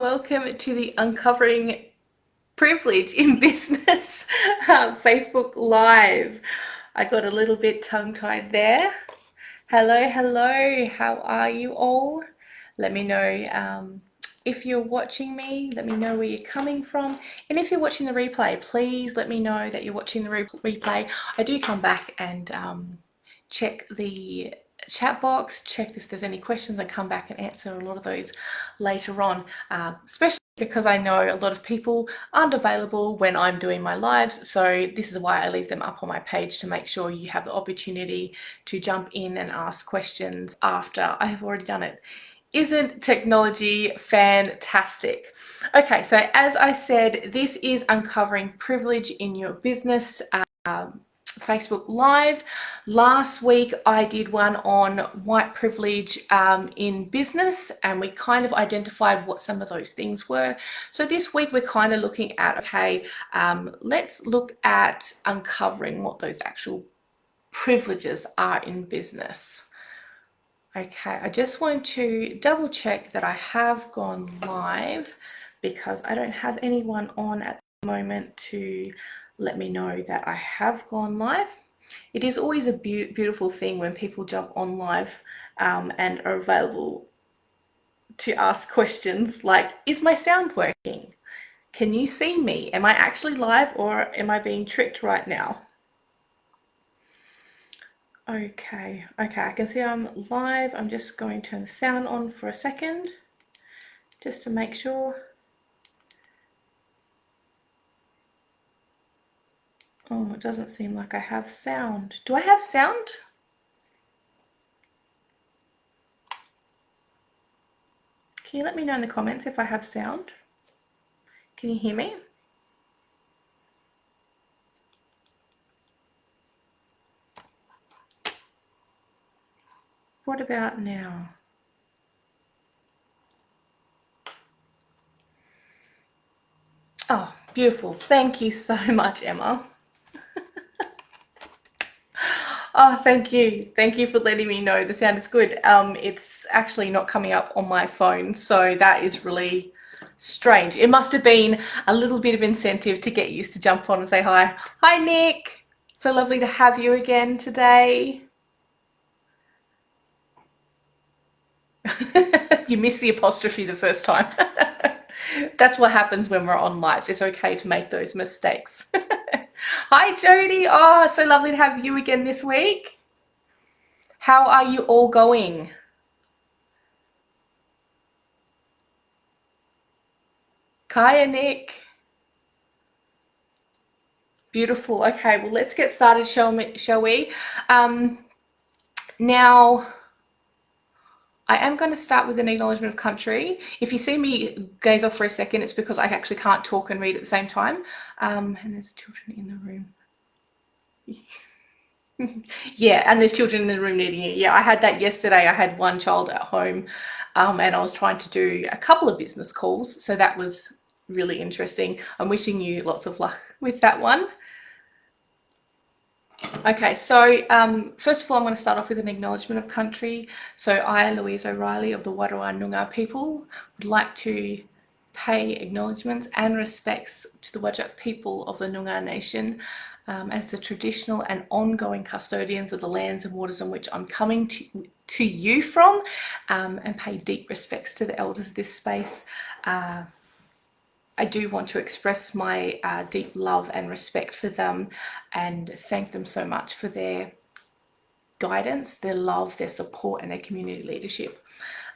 welcome to the Uncovering Privilege in Business Facebook Live. I got a little bit tongue-tied there. Hello, how are you all? Let me know if you're watching me, let me know where you're coming from. And if you're watching the replay, please let me know that you're watching the replay. I do come back and check the chat box, check if there's any questions, and come back and answer a lot of those later on, especially because I know a lot of people aren't available when I'm doing my lives, so this is why I leave them up on my page to make sure you have the opportunity to jump in and ask questions after I have already done it. Isn't technology fantastic? Okay, so as I said, this is Uncovering Privilege in Your Business Facebook Live. Last week I did one on white privilege in business, and we kind of identified what some of those things were. So this week we're kind of looking at, okay, let's look at uncovering what those actual privileges are in business. Okay, I just want to double check that I have gone live, because I don't have anyone on at the moment to let me know that I have gone live. It is always a beautiful thing when people jump on live and are available to ask questions like, is my sound working? Can you see me? Am I actually live, or am I being tricked right now? Okay, I can see I'm live. I'm just going to turn the sound on for a second, just to make sure. Oh, it doesn't seem like I have sound. Do I have sound? Can you let me know in the comments if I have sound? Can you hear me? What about now? Oh, beautiful. Thank you so much, Emma. Oh, thank you. Thank you for letting me know the sound is good. It's actually not coming up on my phone, so that is really strange. It must have been a little bit of incentive to get used to jump on and say hi. Hi, Nick. So lovely to have you again today. You missed the apostrophe the first time. That's what happens when we're on lives. It's okay to make those mistakes. Hi, Jody. Oh, so lovely to have you again this week. How are you all going? Kaya, Nick. Beautiful. Okay, well, let's get started, shall we? Now, I am going to start with an acknowledgement of country. If you see me gaze off for a second, it's because I actually can't talk and read at the same time. And there's children in the room. Yeah, and there's children in the room needing it. Yeah, I had that yesterday. I had one child at home, and I was trying to do a couple of business calls, so that was really interesting. I'm wishing you lots of luck with that one. Okay, so first of all, I'm going to start off with an acknowledgement of country. So I, Louise O'Reilly of the Wadawurrung Noongar people, would like to pay acknowledgements and respects to the Whadjuk people of the Noongar Nation as the traditional and ongoing custodians of the lands and waters on which I'm coming to you from, and pay deep respects to the elders of this space. I do want to express my deep love and respect for them, and thank them so much for their guidance, their love, their support, and their community leadership.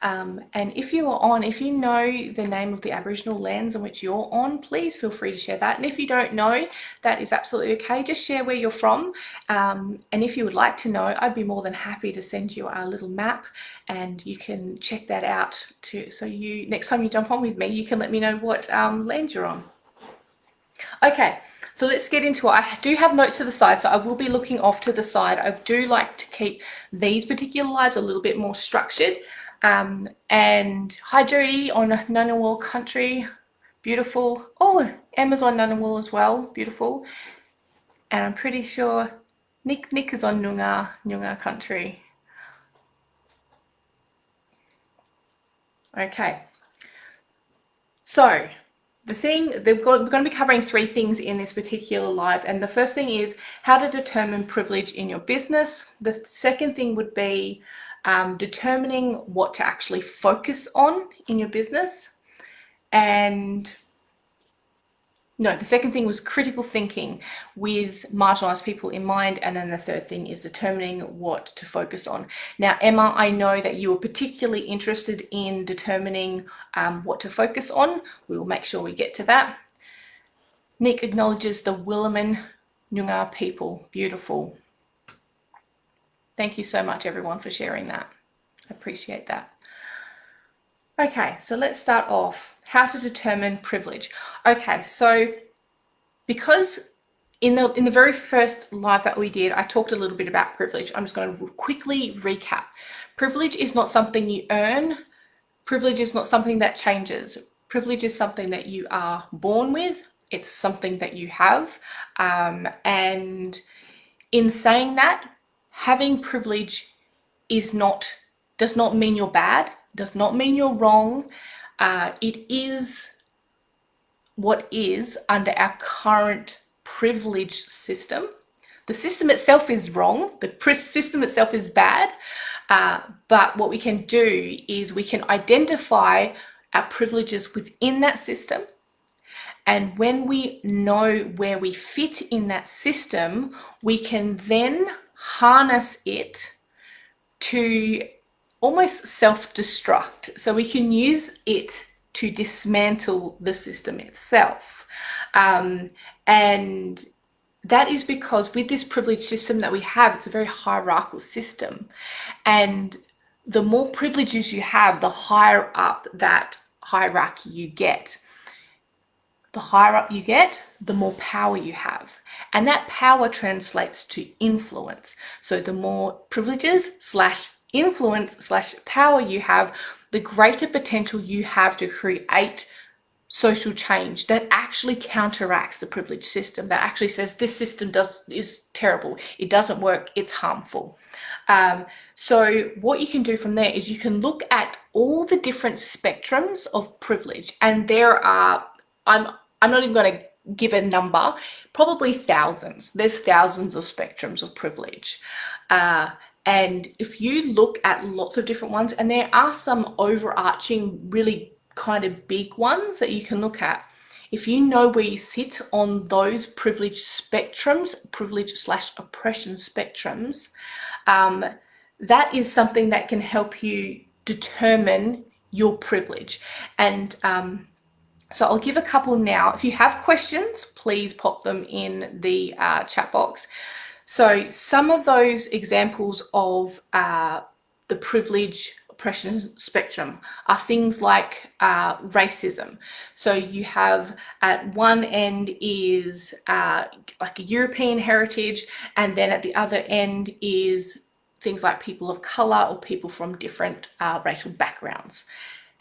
And if you are on, if you know the name of the Aboriginal lands on which you're on, please feel free to share that. And if you don't know, that is absolutely okay. Just share where you're from. And if you would like to know, I'd be more than happy to send you a little map, and you can check that out too. So you, next time you jump on with me, you can let me know what land you're on. Okay. So let's get into it. I do have notes to the side, so I will be looking off to the side. I do like to keep these particular lives a little bit more structured. And hi, Jody on Ngunnawal country. Beautiful. Oh, Emma's on Ngunnawal as well. Beautiful. And I'm pretty sure Nick is on Noongar country. Okay. So we're going to be covering 3 things in this particular live, and the first thing is how to determine privilege in your business. The second thing would be determining what to actually focus on in your business, and no, the second thing was critical thinking with marginalized people in mind. And then the third thing is determining what to focus on. Now, Emma, I know that you were particularly interested in determining what to focus on. We will make sure we get to that. Nick acknowledges the Willaman Noongar people. Beautiful. Thank you so much, everyone, for sharing that. I appreciate that. Okay, so let's start off. How to determine privilege. Okay, so because in the very first live that we did, I talked a little bit about privilege. I'm just going to quickly recap. Privilege is not something you earn. Privilege is not something that changes. Privilege is something that you are born with. It's something that you have. And in saying that, having privilege does not mean you're bad, does not mean you're wrong. It is what is under our current privilege system. The system itself is wrong. The system itself is bad. But what we can do is we can identify our privileges within that system. And when we know where we fit in that system, we can then harness it to almost self-destruct. So we can use it to dismantle the system itself. And that is because with this privilege system that we have, it's a very hierarchical system. And the more privileges you have, the higher up that hierarchy you get. The higher up you get, the more power you have. And that power translates to influence. So the more privileges / influence / power you have, the greater potential you have to create social change that actually counteracts the privilege system, that actually says this system is terrible, it doesn't work, it's harmful. So what you can do from there is you can look at all the different spectrums of privilege, and there are, I'm not even going to give a number, probably thousands. There's thousands of spectrums of privilege. And if you look at lots of different ones, and there are some overarching, really kind of big ones that you can look at. If you know where you sit on those privilege spectrums, privilege / oppression spectrums, that is something that can help you determine your privilege. And so I'll give a couple now. If you have questions, please pop them in the chat box. So some of those examples of the privilege oppression spectrum are things like racism. So you have at one end is like a European heritage, and then at the other end is things like people of color or people from different racial backgrounds.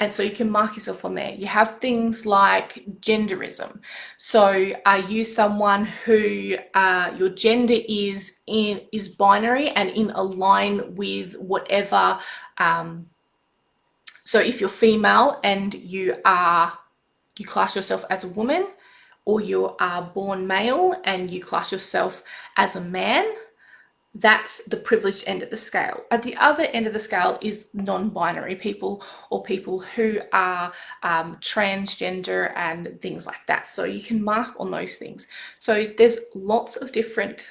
And so you can mark yourself on there. You have things like genderism. So are you someone who your gender is binary and in align with whatever? So if you're female and you class yourself as a woman, or you are born male and you class yourself as a man, that's the privileged end of the scale. At the other end of the scale is non-binary people, or people who are transgender and things like that. So you can mark on those things. So there's lots of different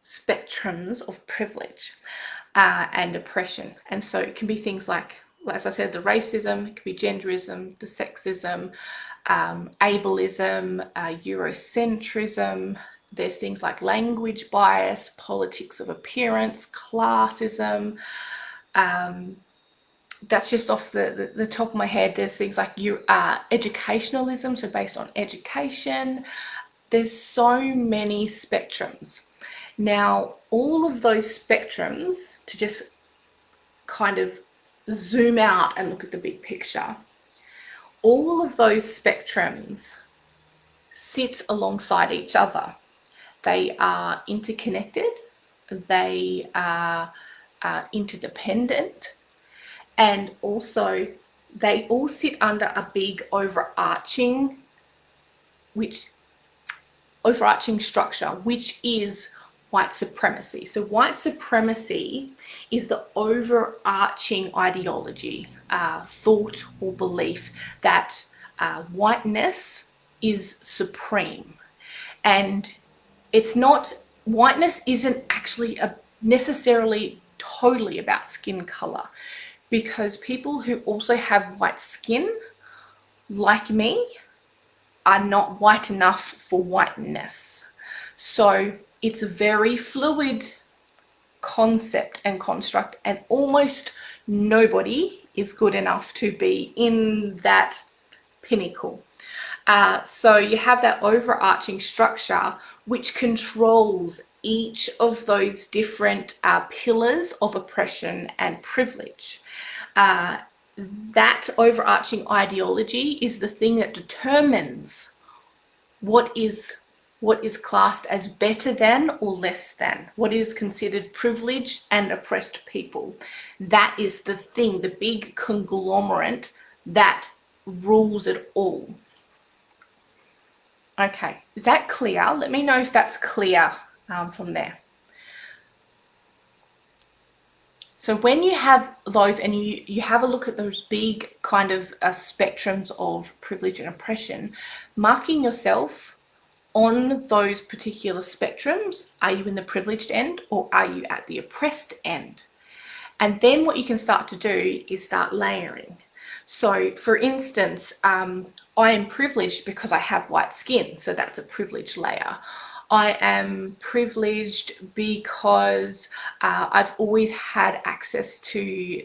spectrums of privilege and oppression. And so it can be things like, as I said, the racism, it could be genderism, the sexism, ableism, Eurocentrism. There's things like language bias, politics of appearance, classism. That's just off the top of my head. There's things like educationalism, so based on education. There's so many spectrums. Now, all of those spectrums, to just kind of zoom out and look at the big picture, all of those spectrums sit alongside each other. They are interconnected, they are interdependent, and also they all sit under a big overarching structure, which is white supremacy. So white supremacy is the overarching ideology, thought or belief that whiteness is supreme. And it's not, whiteness isn't actually necessarily totally about skin color, because people who also have white skin, like me, are not white enough for whiteness. So it's a very fluid concept and construct, and almost nobody is good enough to be in that pinnacle. So you have that overarching structure which controls each of those different pillars of oppression and privilege. That overarching ideology is the thing that determines what is classed as better than or less than, what is considered privileged and oppressed people. That is the thing, the big conglomerate that rules it all. Okay, is that clear? Let me know if that's clear from there. So when you have those and you have a look at those big kind of spectrums of privilege and oppression, marking yourself on those particular spectrums. Are you in the privileged end or are you at the oppressed end? And then what you can start to do is start layering. So for instance, I am privileged because I have white skin, so that's a privilege layer. I am privileged because I've always had access to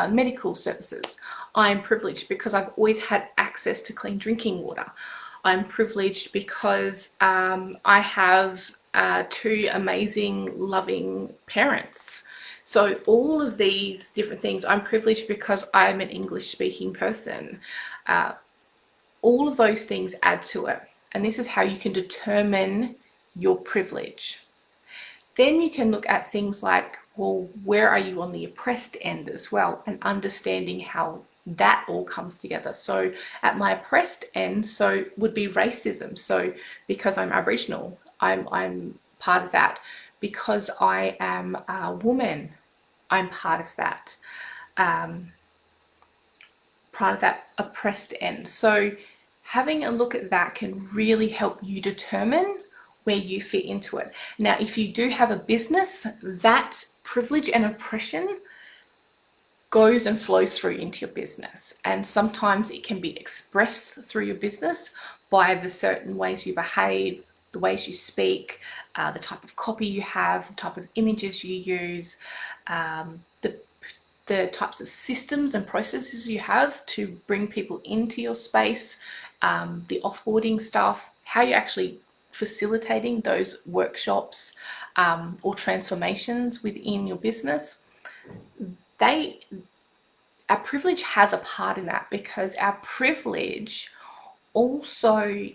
medical services. I'm privileged because I've always had access to clean drinking water. I'm privileged because I have two amazing, loving parents. So all of these different things, I'm privileged because I'm an English-speaking person. All of those things add to it. And this is how you can determine your privilege. Then you can look at things like, well, where are you on the oppressed end as well, and understanding how that all comes together. So at my oppressed end, so would be racism. So because I'm Aboriginal, I'm part of that. Because I am a woman, I'm part of that. Part of that oppressed end. So having a look at that can really help you determine where you fit into it. Now, if you do have a business, that privilege and oppression goes and flows through into your business. And sometimes it can be expressed through your business by the certain ways you behave, the ways you speak, the type of copy you have, the type of images you use, the types of systems and processes you have to bring people into your space, the offboarding stuff, how you're actually facilitating those workshops or transformations within your business. Our privilege has a part in that, because our privilege also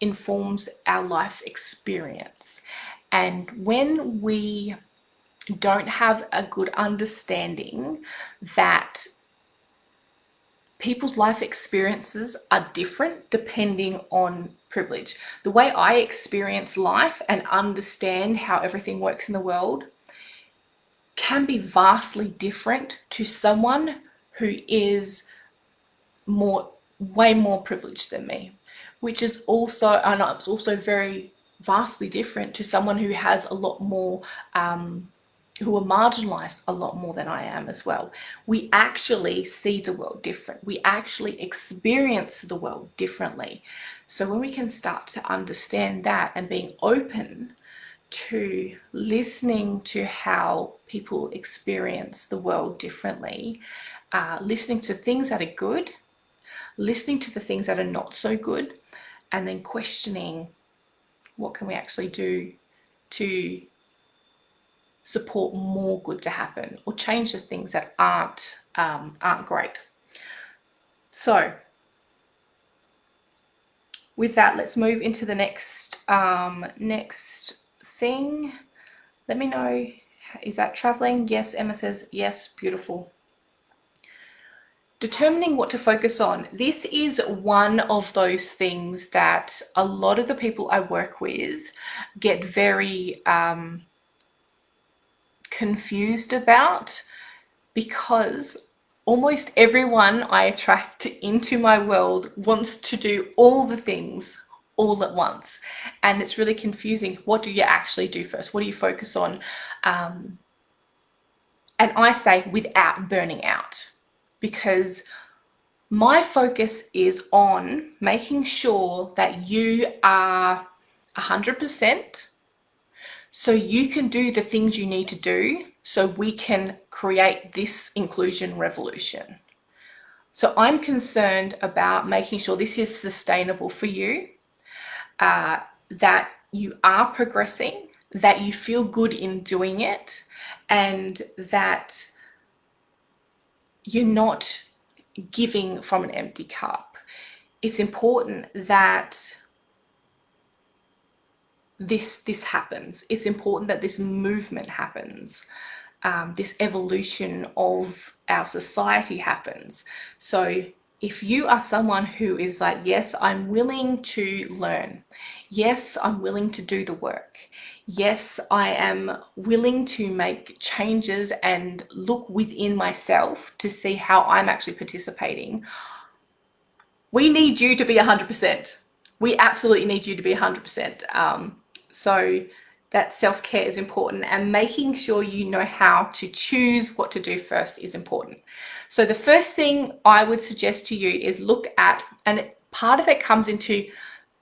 informs our life experience. And when we don't have a good understanding that people's life experiences are different depending on privilege. The way I experience life and understand how everything works in the world can be vastly different to someone who is way more privileged than me, which is also, and it's also very vastly different to someone who has a lot more who are marginalized a lot more than I am as well. We actually see the world different. We actually experience the world differently. So when we can start to understand that and being open to listening to how people experience the world differently, listening to things that are good, listening to the things that are not so good, and then questioning what can we actually do to support more good to happen, or change the things that aren't great. So with that, let's move into the next thing. Let me know, is that traveling? Yes, Emma says yes, beautiful. Determining what to focus on. This is one of those things that a lot of the people I work with get very confused about, because almost everyone I attract into my world wants to do all the things all at once. And it's really confusing. What do you actually do first? What do you focus on? And I say without burning out, because my focus is on making sure that you are 100% so you can do the things you need to do so we can create this inclusion revolution. So I'm concerned about making sure this is sustainable for you, that you are progressing, that you feel good in doing it, and that you're not giving from an empty cup. It's important that this happens. It's important that this movement happens. This evolution of our society happens. So if you are someone who is like, yes, I'm willing to learn. Yes, I'm willing to do the work. Yes, I am willing to make changes and look within myself to see how I'm actually participating. We need you to be 100%. We absolutely need you to be 100%. So that self-care is important, and making sure you know how to choose what to do first is important. So the first thing I would suggest to you is look at, and part of it comes into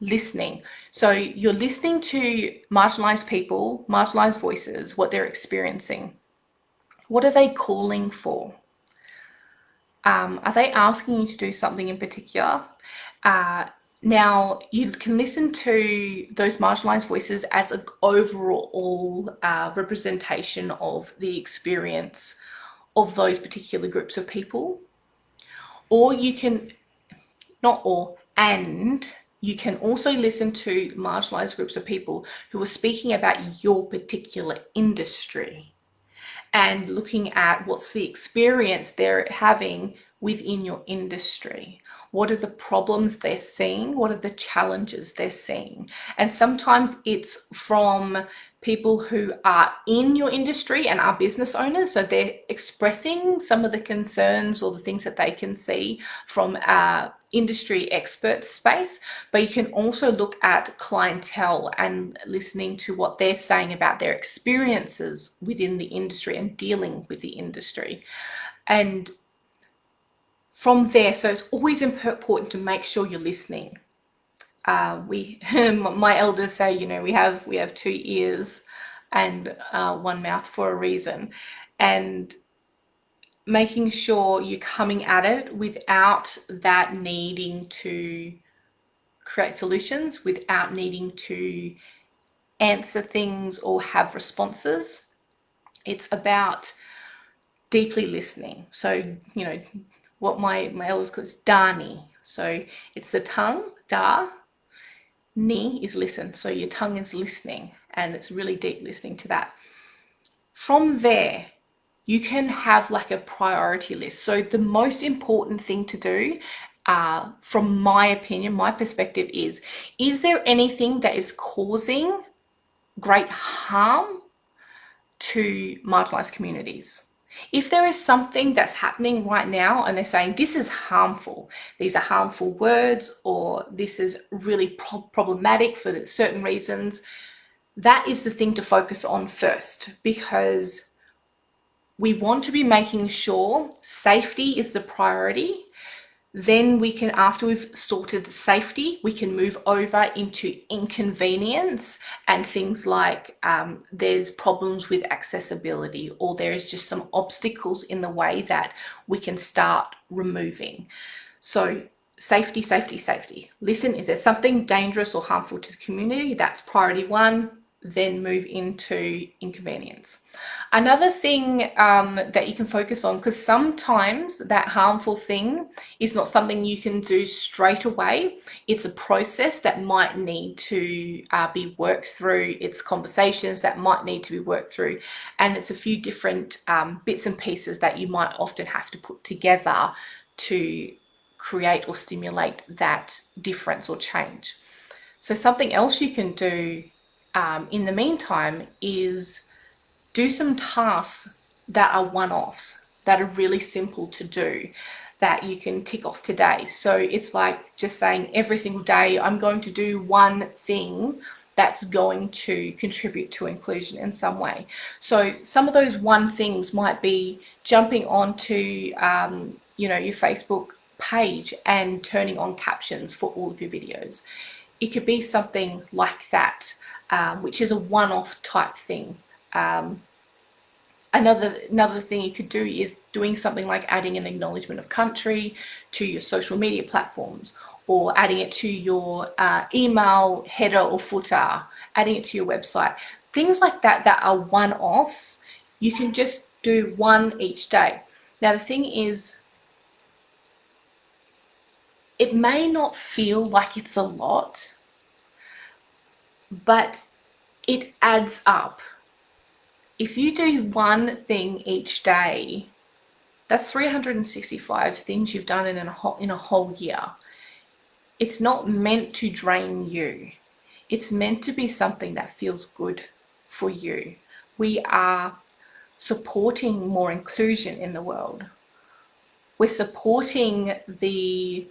listening. So you're listening to marginalized people, marginalized voices, what they're experiencing. What are they calling for? Are they asking you to do something in particular? Now, you can listen to those marginalized voices as an overall representation of the experience of those particular groups of people. Or you can, not all, and you can also listen to marginalized groups of people who are speaking about your particular industry and looking at what's the experience they're having within your industry. What are the problems they're seeing? What are the challenges they're seeing? And sometimes it's from people who are in your industry and are business owners. So they're expressing some of the concerns or the things that they can see from industry expert space. But you can also look at clientele and listening to what they're saying about their experiences within the industry and dealing with the industry. And from there, so it's always important to make sure you're listening. My elders say, we have 2 ears and 1 mouth for a reason, and making sure you're coming at it without that needing to create solutions, without needing to answer things or have responses. It's about deeply listening. So, what my elders call is Dani. So it's the tongue, da. Ni is listen. So your tongue is listening, and it's really deep listening to that. From there, you can have like a priority list. So the most important thing to do, from my opinion, my perspective is there anything that is causing great harm to marginalized communities? If there is something that's happening right now and they're saying this is harmful, these are harmful words, or this is really problematic for certain reasons, that is the thing to focus on first, because we want to be making sure safety is the priority. Then we can, after we've sorted safety, we can move over into inconvenience and things like there's problems with accessibility, or there is just some obstacles in the way that we can start removing. So safety, safety, safety. Listen, is there something dangerous or harmful to the community? That's priority 1. Then move into inconvenience. Another thing that you can focus on, because sometimes that harmful thing is not something you can do straight away. It's a process that might need to be worked through. It's conversations that might need to be worked through. And it's a few different bits and pieces that you might often have to put together to create or stimulate that difference or change. So something else you can do in the meantime is do some tasks that are one-offs, that are really simple to do, that you can tick off today. So it's like just saying every single day, I'm going to do one thing that's going to contribute to inclusion in some way. So some of those one things might be jumping onto, your Facebook page and turning on captions for all of your videos. It could be something like that, which is a one-off type thing. Another thing you could do is doing something like adding an acknowledgement of country to your social media platforms, or adding it to your email header or footer, adding it to your website. Things like that that are one-offs, you can just do one each day. Now the thing is, it may not feel like it's a lot, but it adds up. If you do one thing each day, that's 365 things you've done in a whole year. It's not meant to drain you. It's meant to be something that feels good for you. We are supporting more inclusion in the world. We're supporting the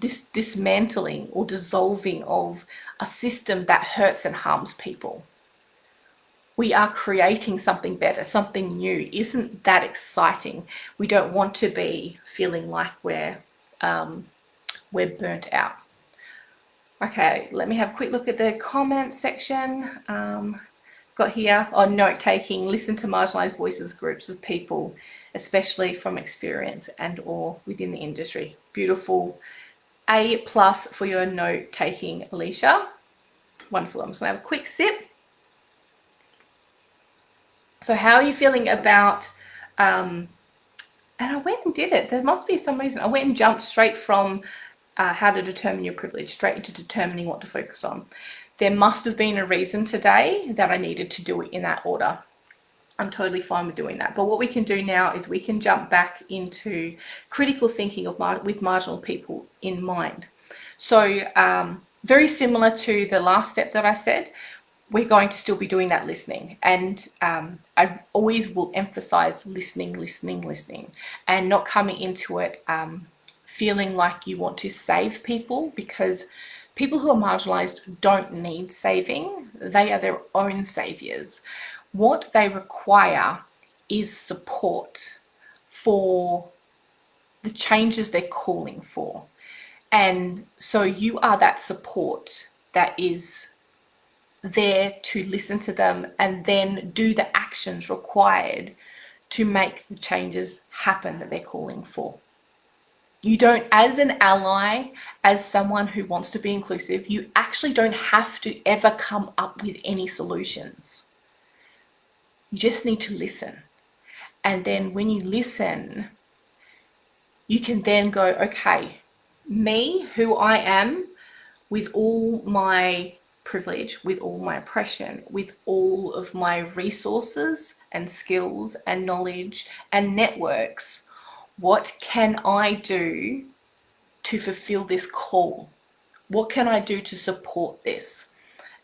this dismantling or dissolving of a system that hurts and harms people. We are creating something better, something new. Isn't that exciting? We don't want to be feeling like we're burnt out. Okay, let me have a quick look at the comments section. Got here on note taking, listen to marginalized voices, groups of people, especially from experience and or within the industry. Beautiful. A+ for your note taking, Alicia. Wonderful. I'm just gonna have a quick sip. So how are you feeling about, and I went and did it. There must be some reason. I went and jumped straight from how to determine your privilege, straight into determining what to focus on. There must have been a reason today that I needed to do it in that order. I'm totally fine with doing that. But what we can do now is we can jump back into critical thinking with marginal people in mind. So very similar to the last step that I said, we're going to still be doing that listening. And I always will emphasize listening, and not coming into it feeling like you want to save people, because people who are marginalized don't need saving. They are their own saviors. What they require is support for the changes they're calling for. And so you are that support that is there to listen to them and then do the actions required to make the changes happen that they're calling for. You don't, as an ally, as someone who wants to be inclusive, you actually don't have to ever come up with any solutions. You just need to listen. And then when you listen, you can then go, okay, me, who I am, with all my privilege, with all my oppression, with all of my resources and skills and knowledge and networks, what can I do to fulfill this call? What can I do to support this?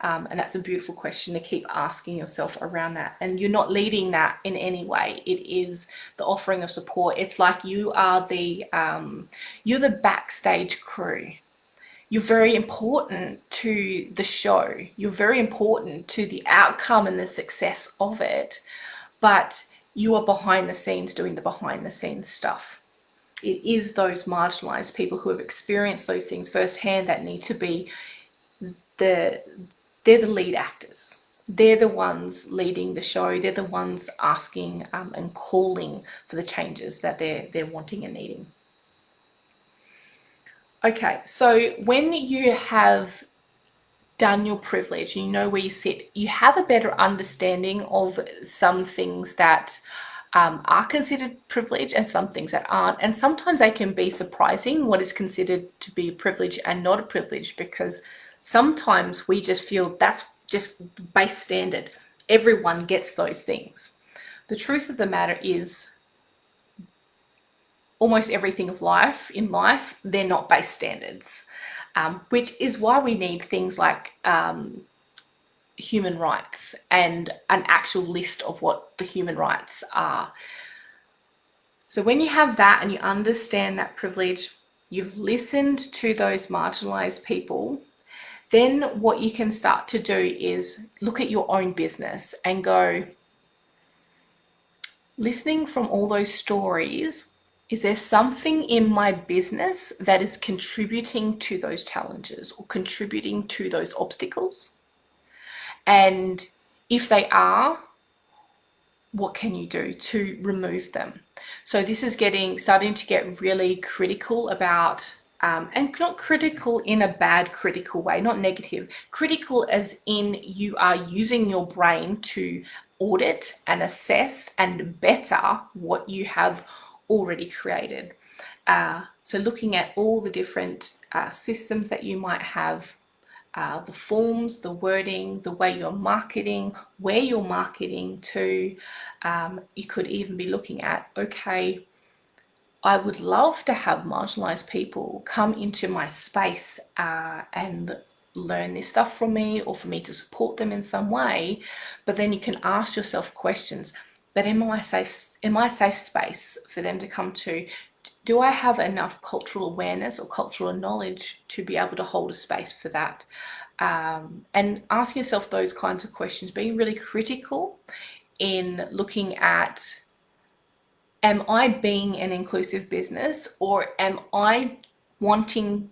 And that's a beautiful question to keep asking yourself around that. And you're not leading that in any way. It is the offering of support. It's like you are you're the backstage crew. You're very important to the show. You're very important to the outcome and the success of it, but you are behind the scenes doing the behind the scenes stuff. It is those marginalized people who have experienced those things firsthand that need to be they're the lead actors. They're the ones leading the show. They're the ones asking and calling for the changes that they're wanting and needing. Okay, so when you have done your privilege, you know where you sit, you have a better understanding of some things that are considered privilege and some things that aren't. And sometimes they can be surprising what is considered to be a privilege and not a privilege, because sometimes we just feel that's just base standard. Everyone gets those things. The truth of the matter is almost everything of life in life, they're not base standards, which is why we need things like human rights and an actual list of what the human rights are. So when you have that and you understand that privilege, you've listened to those marginalized people, then what you can start to do is look at your own business and go, listening from all those stories, is there something in my business that is contributing to those challenges or contributing to those obstacles? And if they are, what can you do to remove them? So this is starting to get really critical about, and not critical in a bad critical way, not negative, critical as in you are using your brain to audit and assess and better what you have already created. So looking at all the different systems that you might have, the forms, the wording, the way you're marketing, where you're marketing to. You could even be looking at, okay, I would love to have marginalized people come into my space and learn this stuff from me, or for me to support them in some way. But then you can ask yourself questions, but am I safe space for them to come to? Do I have enough cultural awareness or cultural knowledge to be able to hold a space for that? And ask yourself those kinds of questions, being really critical in looking at, am I being an inclusive business, or am I wanting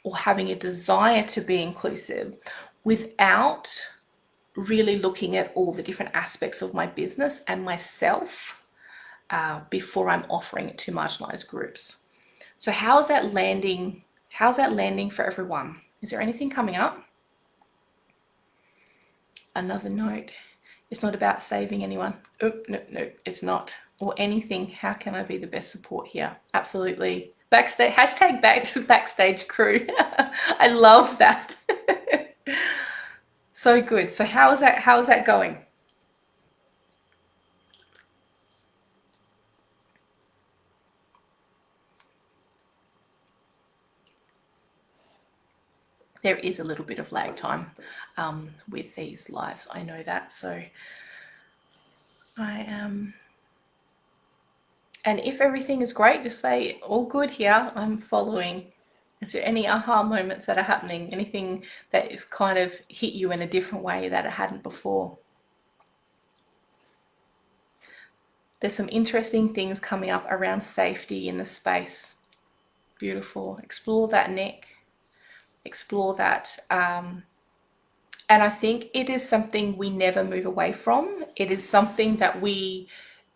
or having a desire to be inclusive without really looking at all the different aspects of my business and myself before I'm offering it to marginalized groups? So how's that landing? How's that landing for everyone? Is there anything coming up? Another note. It's not about saving anyone. Oh, no, it's not. Or anything. How can I be the best support here? Absolutely. Backstage, hashtag back to backstage crew. I love that. So good. So how is that going? There is a little bit of lag time with these lives. I know that. So I am. And if everything is great, just say, all good here, I'm following. Is there any aha moments that are happening? Anything that has kind of hit you in a different way that it hadn't before? There's some interesting things coming up around safety in the space. Beautiful. Explore that, Nick. Explore that. And I think it is something we never move away from. It is something that we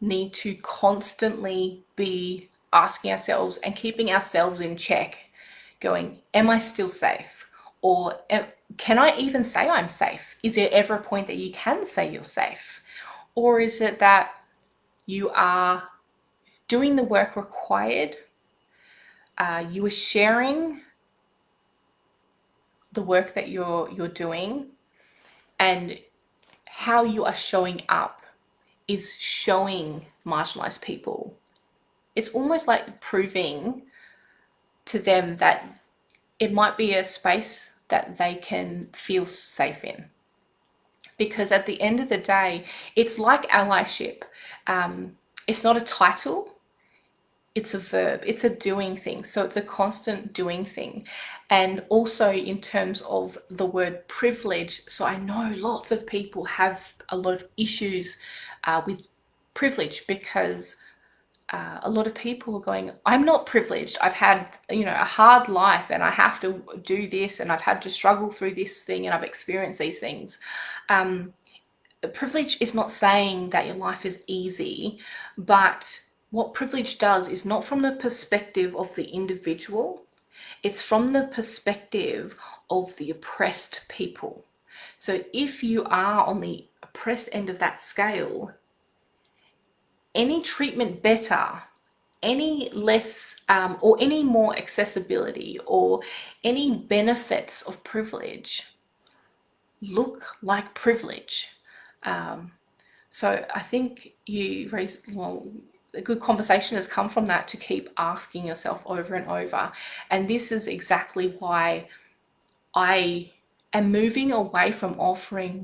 need to constantly be asking ourselves and keeping ourselves in check, going, am I still safe? Or can I even say I'm safe? Is there ever a point that you can say you're safe? Or is it that you are doing the work required? You are sharing the work that you're doing, and how you are showing up is showing marginalized people. It's almost like proving to them that it might be a space that they can feel safe in. Because at the end of the day, it's like allyship. It's not a title, it's a verb, it's a doing thing. So it's a constant doing thing. And also in terms of the word privilege, so I know lots of people have a lot of issues with privilege, because a lot of people are going, I'm not privileged. I've had, a hard life, and I have to do this, and I've had to struggle through this thing, and I've experienced these things. Privilege is not saying that your life is easy, but what privilege does is not from the perspective of the individual, it's from the perspective of the oppressed people. So if you are on the oppressed end of that scale, any treatment better, any less, or any more accessibility, or any benefits of privilege look like privilege. So I think you raised, well, a good conversation has come from that, to keep asking yourself over and over. And this is exactly why I am moving away from offering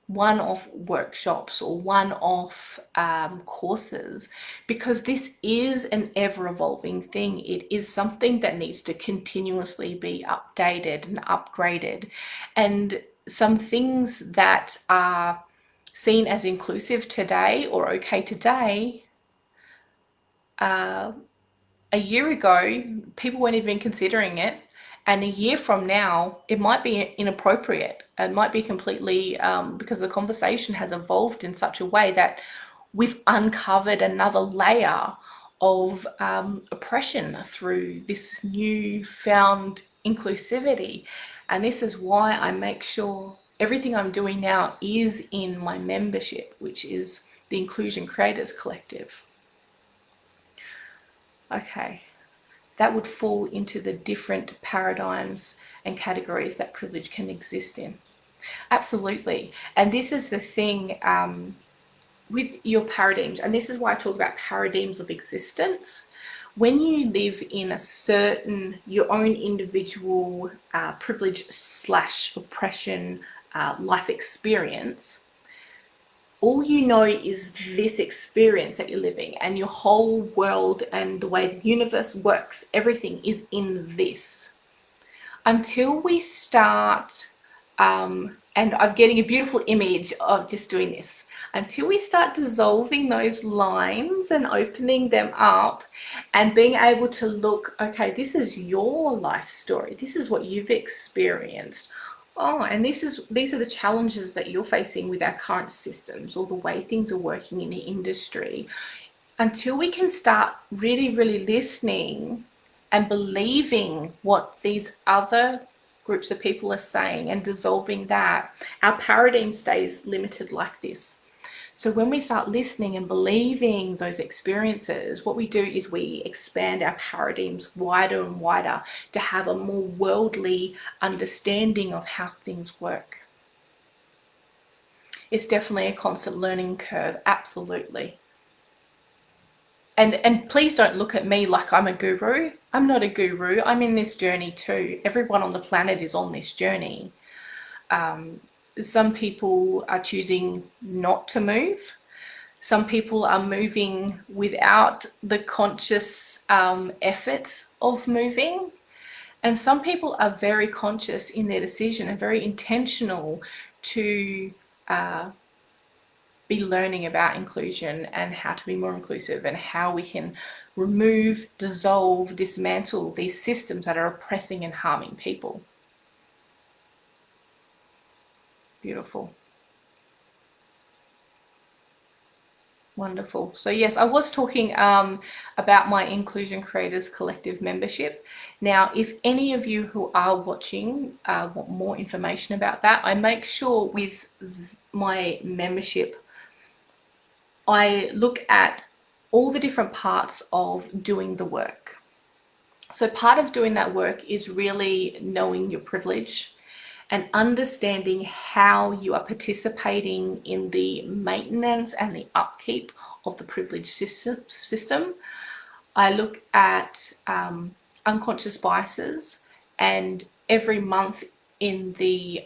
one-off workshops or one-off courses, because this is an ever-evolving thing. It is something that needs to continuously be updated and upgraded. And some things that are seen as inclusive today or okay today, a year ago, people weren't even considering it. And a year from now, it might be inappropriate. It might be completely, because the conversation has evolved in such a way that we've uncovered another layer of oppression through this newfound inclusivity. And this is why I make sure everything I'm doing now is in my membership, which is the Inclusion Creators Collective. Okay, that would fall into the different paradigms and categories that privilege can exist in. Absolutely. And this is the thing with your paradigms, and this is why I talk about paradigms of existence. When you live in a certain, your own individual privilege / oppression life experience, all you know is this experience that you're living, and your whole world and the way the universe works, everything is in this. Until we start, and I'm getting a beautiful image of just doing this, until we start dissolving those lines and opening them up and being able to look, okay, this is your life story. This is what you've experienced. Oh, and these are the challenges that you're facing with our current systems, or the way things are working in the industry. Until we can start really, really listening and believing what these other groups of people are saying and dissolving that, our paradigm stays limited like this. So when we start listening and believing those experiences, what we do is we expand our paradigms wider and wider to have a more worldly understanding of how things work. It's definitely a constant learning curve, absolutely. And please don't look at me like I'm a guru. I'm not a guru. I'm in this journey too. Everyone on the planet is on this journey. Some people are choosing not to move. Some people are moving without the conscious effort of moving. And some people are very conscious in their decision and very intentional to be learning about inclusion and how to be more inclusive, and how we can remove, dissolve, dismantle these systems that are oppressing and harming people. Beautiful. Wonderful. So yes, I was talking about my Inclusion Creators Collective membership. Now, if any of you who are watching want more information about that, I make sure with my membership, I look at all the different parts of doing the work. So part of doing that work is really knowing your privilege and understanding how you are participating in the maintenance and the upkeep of the privilege system. I look at unconscious biases, and every month in the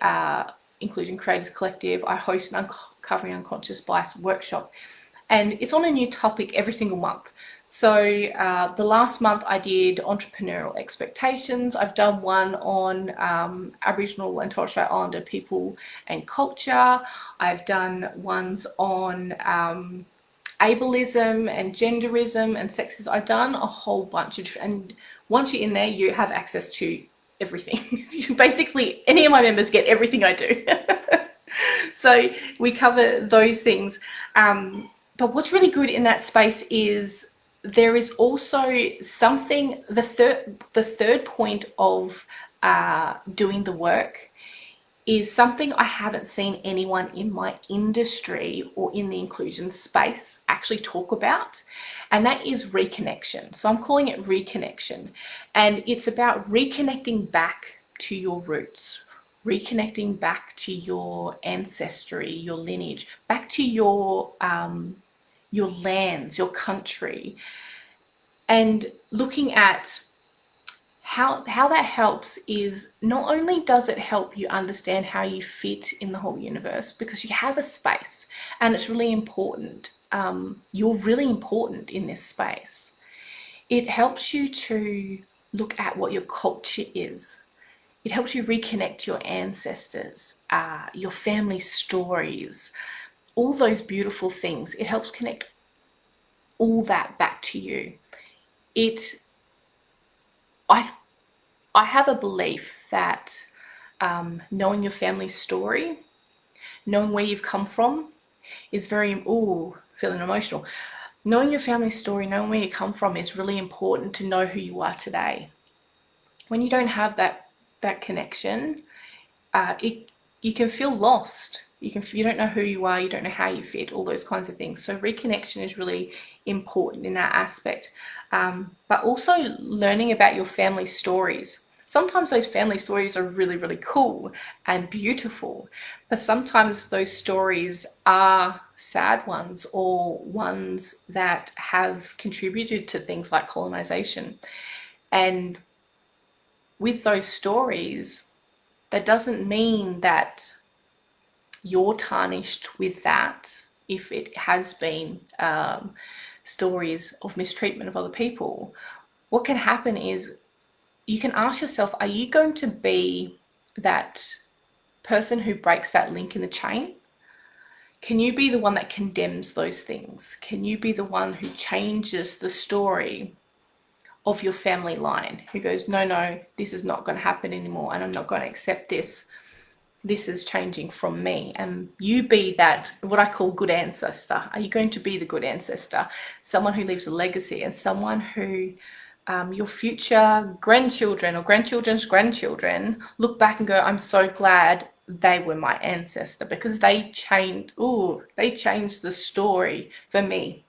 Inclusion Creators Collective, I host an Uncovering Unconscious Bias workshop. And it's on a new topic every single month. So the last month I did entrepreneurial expectations. I've done one on Aboriginal and Torres Strait Islander people and culture. I've done ones on ableism and genderism and sexism. I've done a whole bunch of, and once you're in there, you have access to everything. Basically, any of my members get everything I do. So we cover those things. But what's really good in that space is there is also something, the third point of doing the work is something I haven't seen anyone in my industry or in the inclusion space actually talk about, and that is reconnection. So I'm calling it reconnection, and it's about reconnecting back to your roots, reconnecting back to your ancestry, your lineage, back to your your lands, your country, and looking at how that helps is not only does it help you understand how you fit in the whole universe, because you have a space and it's really important. You're really important in this space. It helps you to look at what your culture is. It helps you reconnect your ancestors, your family stories, all those beautiful things. It helps connect all that back to you. I have a belief that knowing your family story, knowing where you've come from is feeling emotional. Knowing your family story, knowing where you come from is really important to know who you are today. When you don't have that connection, you can feel lost. You don't know who you are, you don't know how you fit, all those kinds of things. So reconnection is really important in that aspect. But also learning about your family stories. Sometimes those family stories are really, really cool and beautiful, but sometimes those stories are sad ones or ones that have contributed to things like colonization. And with those stories, that doesn't mean that you're tarnished with that if it has been stories of mistreatment of other people. What can happen is you can ask yourself, are you going to be that person who breaks that link in the chain? Can you be the one that condemns those things? Can you be the one who changes the story of your family line, who goes, no, this is not going to happen anymore, and I'm not going to accept this. This is changing from me. And you be that, what I call good ancestor. Are you going to be the good ancestor? Someone who leaves a legacy, and someone who your future grandchildren or grandchildren's grandchildren look back and go, I'm so glad they were my ancestor, because they changed the story for me.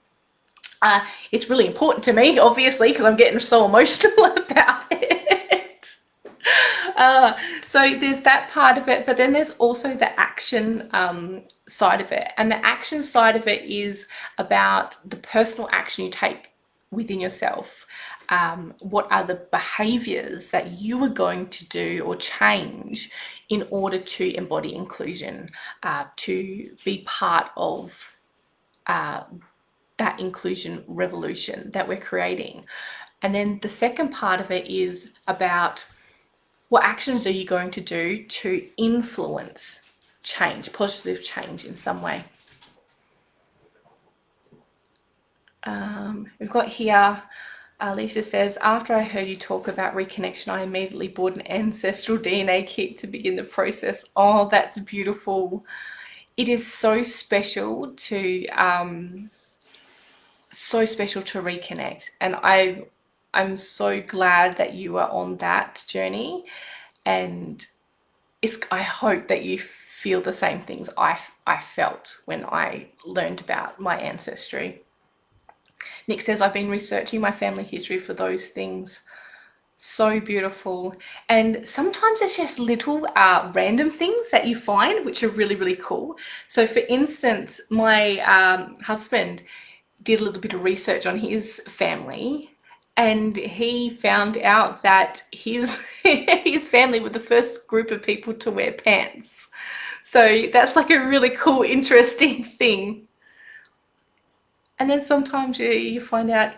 It's really important to me, obviously, because I'm getting so emotional about it. So there's that part of it, but then there's also the action side of it. And the action side of it is about the personal action you take within yourself. What are the behaviors that you are going to do or change in order to embody inclusion, to be part of that inclusion revolution that we're creating. And then the second part of it is about what actions are you going to do to influence change, positive change in some way. We've got here, Alicia says, after I heard you talk about reconnection, I immediately bought an ancestral DNA kit to begin the process. Oh, that's beautiful. It is so special to reconnect, and I'm so glad that you are on that journey, and I hope that you feel the same things I felt when I learned about my ancestry. Nick says, I've been researching my family history for those things. So beautiful. And sometimes it's just little random things that you find which are really, really cool. So for instance, my husband did a little bit of research on his family, and he found out that his family were the first group of people to wear pants. So that's like a really cool, interesting thing. And then sometimes you find out,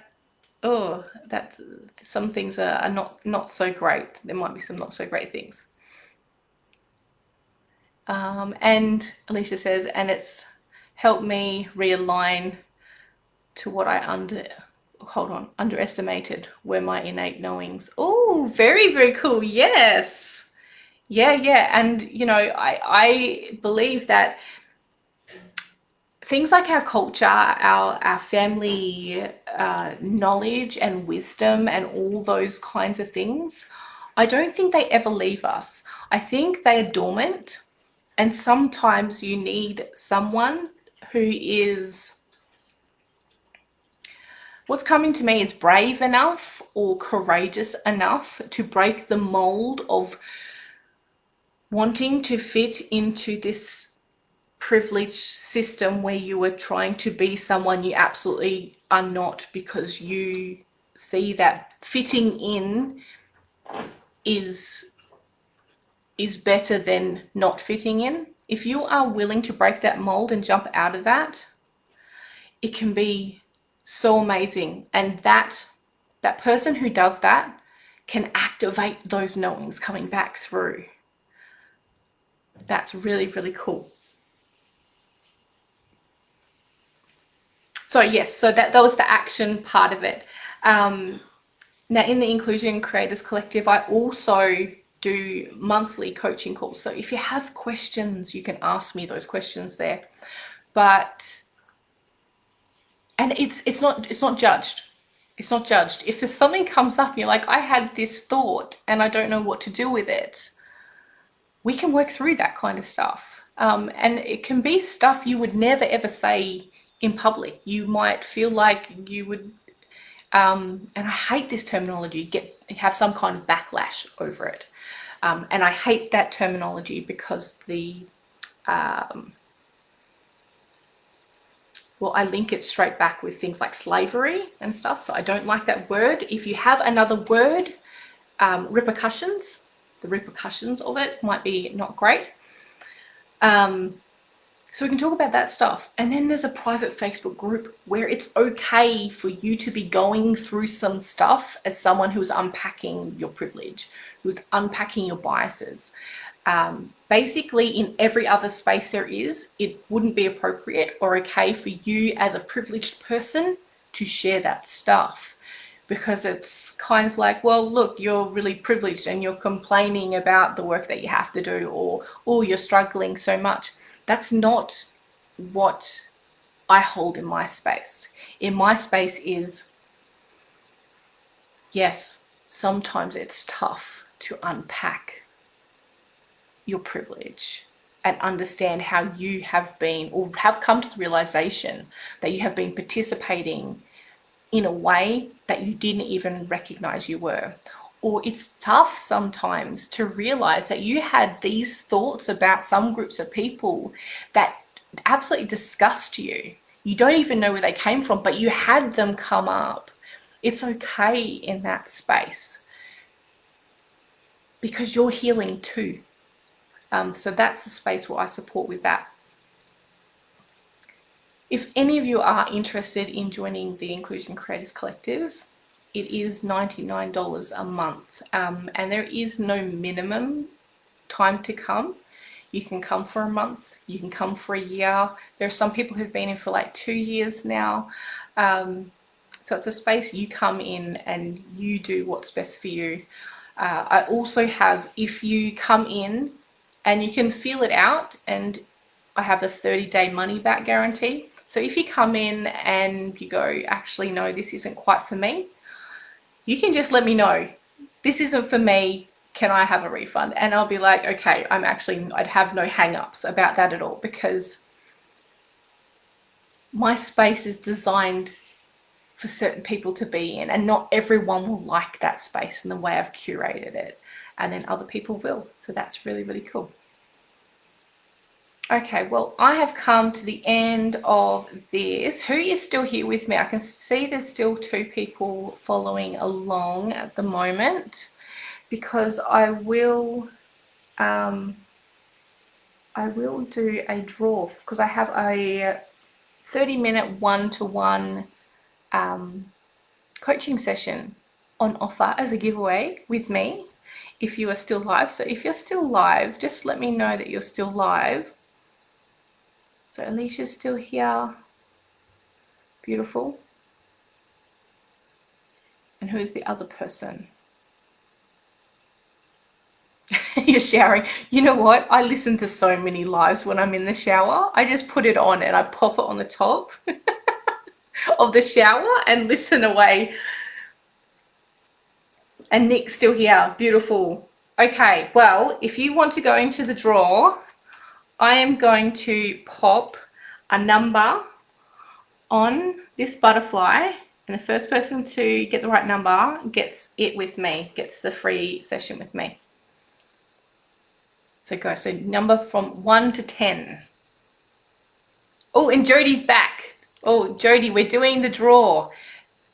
that some things are not so great. There might be some not so great things. And Alicia says, and it's helped me realign to what I underestimated were my innate knowings. Oh, very, very cool. Yes. Yeah. And, I believe that things like our culture, our family knowledge and wisdom and all those kinds of things, I don't think they ever leave us. I think they are dormant, and sometimes you need someone who is, what's coming to me is brave enough or courageous enough to break the mold of wanting to fit into this privileged system where you are trying to be someone you absolutely are not, because you see that fitting in is better than not fitting in. If you are willing to break that mold and jump out of that, it can be so amazing. And that person who does that can activate those knowings coming back through. That's really, really cool. So yes, so that was the action part of it. Now in the Inclusion Creators Collective, I also do monthly coaching calls. So if you have questions, you can ask me those questions there. But and it's not judged. It's not judged. If there's something comes up and you're like, I had this thought and I don't know what to do with it, we can work through that kind of stuff. And it can be stuff you would never ever say in public. You might feel like you would, and I hate this terminology, have some kind of backlash over it. And I hate that terminology because well, I link it straight back with things like slavery and stuff. So I don't like that word. If you have another word, repercussions, the repercussions of it might be not great. So we can talk about that stuff. And then there's a private Facebook group where it's okay for you to be going through some stuff as someone who's unpacking your privilege, who's unpacking your biases. Basically, in every other space there is, it wouldn't be appropriate or okay for you as a privileged person to share that stuff, because it's kind of like, well, look, you're really privileged and you're complaining about the work that you have to do, or you're struggling so much. That's not what I hold in my space. In my space is, yes, sometimes it's tough to unpack your privilege and understand how you have been, or have come to the realization that you have been participating in a way that you didn't even recognize you were. Or it's tough sometimes to realize that you had these thoughts about some groups of people that absolutely disgust you. You don't even know where they came from, but you had them come up. It's okay in that space because you're healing too. So that's the space where I support with that. If any of you are interested in joining the Inclusion Creators Collective, it is $99 a month, and there is no minimum time to come. You can come for a month, you can come for a year. There are some people who've been in for like 2 years now. So it's a space you come in and you do what's best for you. I also have, if you come in and you can feel it out, and I have a 30-day money back guarantee. So if you come in and you go, actually, no, this isn't quite for me, you can just let me know, this isn't for me, can I have a refund? And I'll be like, okay, I'd have no hang-ups about that at all, because my space is designed for certain people to be in, and not everyone will like that space and the way I've curated it, and then other people will. So that's really, really cool. Okay, well, I have come to the end of this. Who is still here with me? I can see there's still 2 people following along at the moment, because I will do a draw, because I have a 30-minute one-to-one coaching session on offer as a giveaway with me if you are still live. So if you're still live, just let me know that you're still live. So Alicia's still here. Beautiful. And who is the other person? You're showering. You know what? I listen to so many lives when I'm in the shower. I just put it on and I pop it on the top of the shower and listen away. And Nick's still here. Beautiful. Okay, well, if you want to go into the draw, I am going to pop a number on this butterfly, and the first person to get the right number gets it with me, gets the free session with me. So go, so number from 1 to 10. Oh, and Jodie's back. Oh, Jodie, we're doing the draw.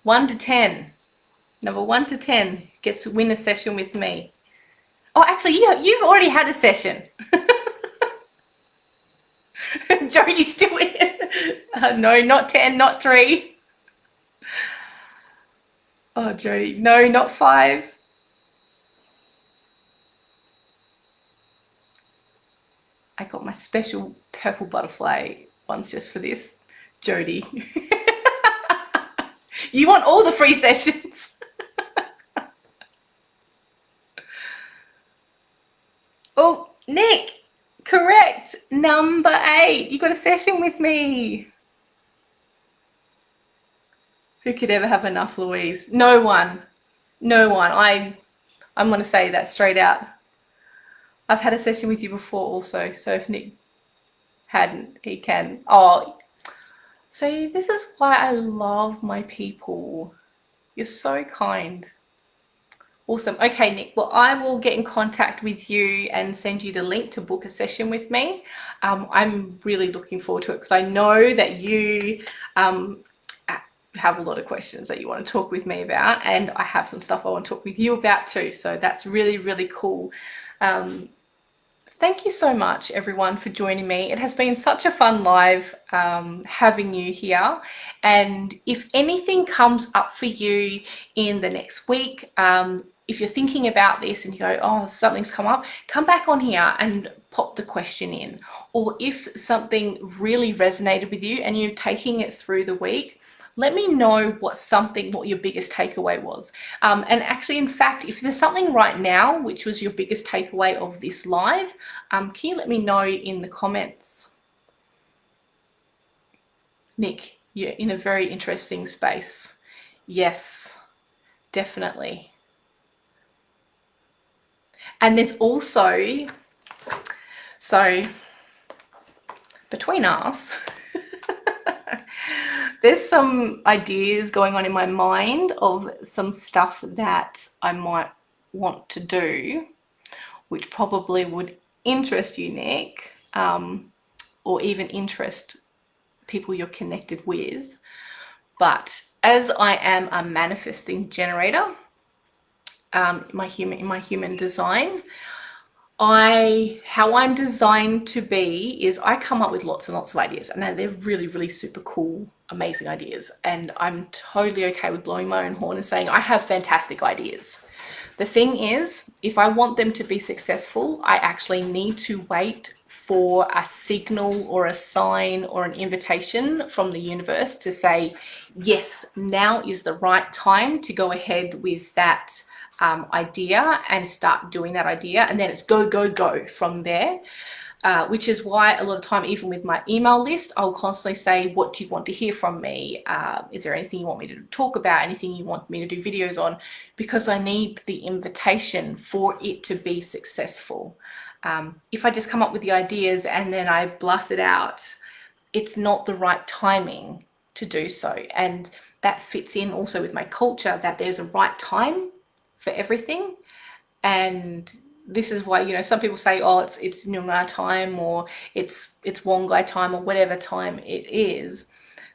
1 to 10. Number 1 to 10 gets to win a session with me. Oh, actually, you've already had a session. Jodie's still in. No, not 10, not 3. Oh, Jodie, no, not 5. I got my special purple butterfly ones just for this, Jodie. You want all the free sessions. Oh, Nick, correct. Number 8. You got a session with me. Who could ever have enough, Louise? No one. No one. I'm going to say that straight out. I've had a session with you before also, so if Nick hadn't, he can. Oh, so this is why I love my people. You're so kind. Awesome. Okay, Nick, well, I will get in contact with you and send you the link to book a session with me. I'm really looking forward to it because I know that you have a lot of questions that you want to talk with me about, and I have some stuff I want to talk with you about too. So that's really, really cool. Thank you so much, everyone, for joining me. It has been such a fun live having you here. And if anything comes up for you in the next week, if you're thinking about this and you go, oh, something's come up, come back on here and pop the question in. Or if something really resonated with you and you're taking it through the week, let me know what your biggest takeaway was. And actually, in fact, if there's something right now which was your biggest takeaway of this live, can you let me know in the comments? Nick, you're in a very interesting space. Yes, definitely. And there's also, so between us, there's some ideas going on in my mind of some stuff that I might want to do, which probably would interest you, Nick, or even interest people you're connected with. But as I am a manifesting generator, in my human design, how I'm designed to be is I come up with lots and lots of ideas, and they're really, really super cool, amazing ideas. And I'm totally okay with blowing my own horn and saying I have fantastic ideas. The thing is, if I want them to be successful, I actually need to wait for a signal or a sign or an invitation from the universe to say, yes, now is the right time to go ahead with that idea and start doing that idea, and then it's go, go, go from there. Which is why a lot of time, even with my email list, I'll constantly say, what do you want to hear from me? Is there anything you want me to talk about? Anything you want me to do videos on? Because I need the invitation for it to be successful. If I just come up with the ideas and then I blast it out, it's not the right timing to do so. And that fits in also with my culture, that there's a right time for everything. And this is why, you know, some people say, oh, it's Noongar time, or it's Wongai time, or whatever time it is.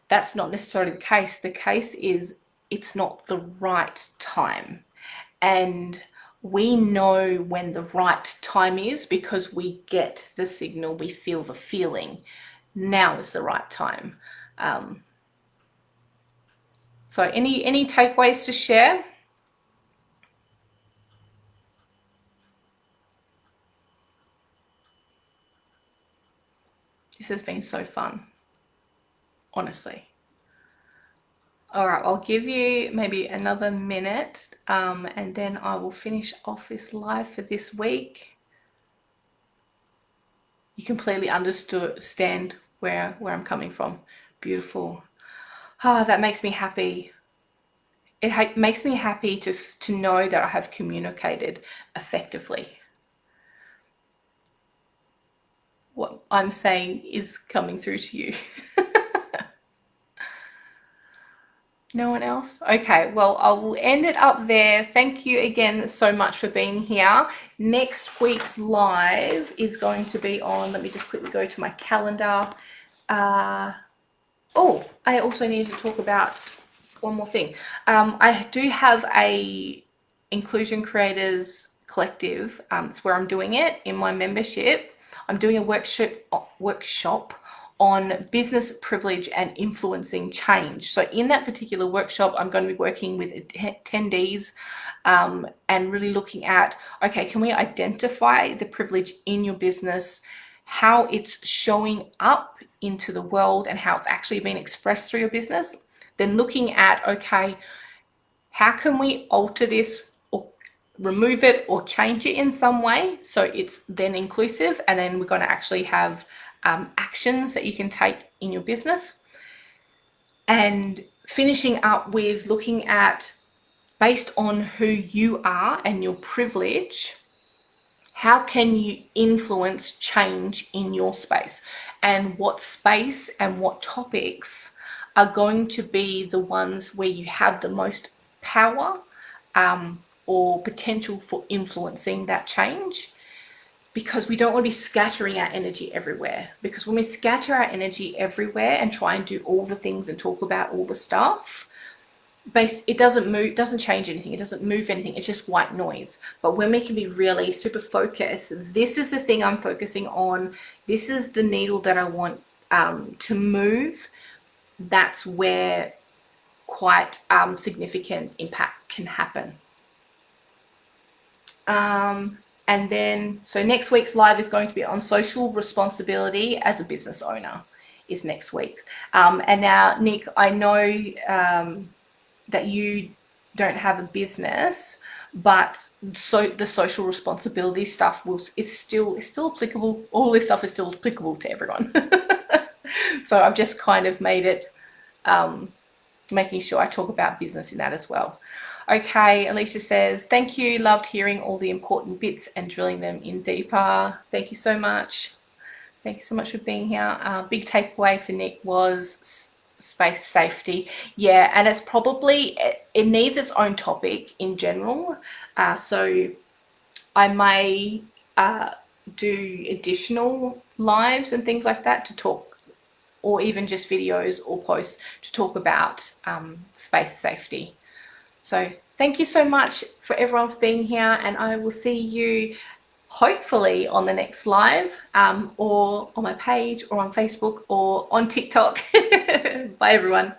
That's not necessarily the case. The case is it's not the right time. And we know when the right time is because we get the signal, we feel the feeling. Now is the right time. So any takeaways to share? This has been so fun, honestly. All right, I'll give you maybe another minute, and then I will finish off this live for this week. You completely understand where I'm coming from. Beautiful. Ah, that makes me happy. It makes me happy to know that I have communicated effectively. What I'm saying is coming through to you. No one else? Okay, well, I will end it up there. Thank you again so much for being here. Next week's live is going to be on, let me just quickly go to my calendar. Oh, I also need to talk about one more thing. I do have a Inclusion Creators Collective. It's where I'm doing it in my membership. I'm doing a workshop on business privilege and influencing change. So in that particular workshop, I'm going to be working with attendees and really looking at, okay, can we identify the privilege in your business, how it's showing up into the world and how it's actually being expressed through your business? Then looking at, okay, how can we alter this or remove it or change it in some way so it's then inclusive? And then we're going to actually have actions that you can take in your business. And finishing up with looking at, based on who you are and your privilege, how can you influence change in your space, and what space and what topics are going to be the ones where you have the most power or potential for influencing that change, because we don't want to be scattering our energy everywhere. Because when we scatter our energy everywhere and try and do all the things and talk about all the stuff, it doesn't change anything, it doesn't move anything, it's just white noise. But when we can be really super focused, this is the thing I'm focusing on, this is the needle that I want to move, that's where quite significant impact can happen. And then, so next week's live is going to be on social responsibility as a business owner, is next week. And now, Nick, I know that you don't have a business, but so the social responsibility stuff is still applicable. All this stuff is still applicable to everyone. So I've just kind of made it, making sure I talk about business in that as well. Okay, Alicia says, thank you, loved hearing all the important bits and drilling them in deeper. Thank you so much. Thank you so much for being here. Big takeaway for Nick was space safety. Yeah, and it's probably, it needs its own topic in general. So I may do additional lives and things like that to talk, or even just videos or posts to talk about space safety. So thank you so much for everyone for being here, and I will see you hopefully on the next live, or on my page, or on Facebook, or on TikTok. Bye everyone.